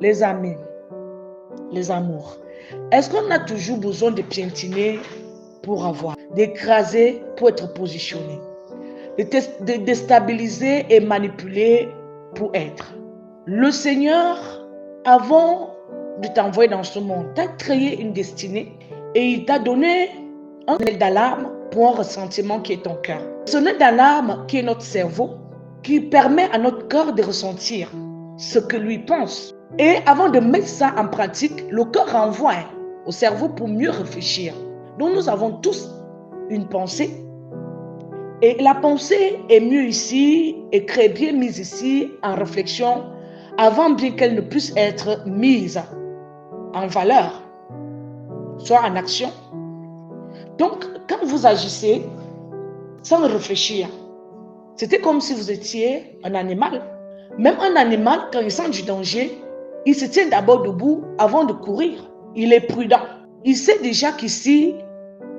les amis, les amours. Est-ce qu'on a toujours besoin de piétiner pour avoir, d'écraser pour être positionné, de déstabiliser et manipuler pour être? Le Seigneur, avant de t'envoyer dans ce monde, t'a créé une destinée et il t'a donné un signal d'alarme pour un ressentiment qui est ton cœur. Ce signal d'alarme qui est notre cerveau, qui permet à notre cœur de ressentir ce que lui pense. Et avant de mettre ça en pratique, le cœur renvoie au cerveau pour mieux réfléchir. Donc nous avons tous une pensée. Et la pensée est mieux ici et très bien mise ici en réflexion avant bien qu'elle ne puisse être mise en valeur, soit en action. Donc, quand vous agissez sans réfléchir, c'était comme si vous étiez un animal. Même un animal, quand il sent du danger, il se tient d'abord debout avant de courir. Il est prudent. Il sait déjà qu'ici,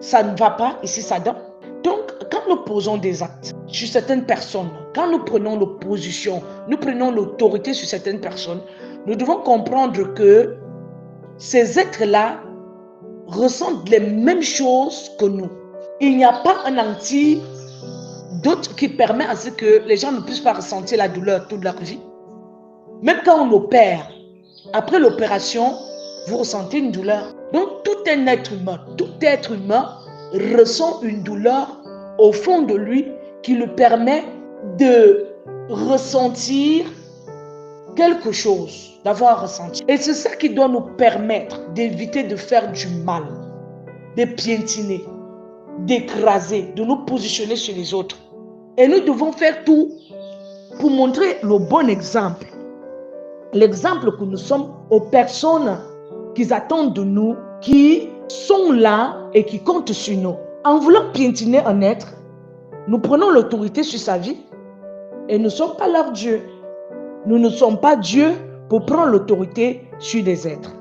ça ne va pas, ici, ça donne. Donc, quand nous posons des actes sur certaines personnes, quand nous prenons nos positions, nous prenons l'autorité sur certaines personnes, nous devons comprendre que ces êtres-là ressentent les mêmes choses que nous. Il n'y a pas un antidote qui permet à ce que les gens ne puissent pas ressentir la douleur toute leur vie. Même quand on opère, après l'opération, vous ressentez une douleur. Donc tout être humain ressent une douleur au fond de lui qui lui permet de ressentir quelque chose, d'avoir ressenti. Et c'est ça qui doit nous permettre d'éviter de faire du mal, de piétiner, d'écraser, de nous positionner sur les autres. Et nous devons faire tout pour montrer le bon exemple. L'exemple que nous sommes aux personnes qui attendent de nous, qui sont là et qui comptent sur nous. En voulant piétiner un être, nous prenons l'autorité sur sa vie et nous ne sommes pas leur Dieu. Nous ne sommes pas Dieu pour prendre l'autorité sur des êtres.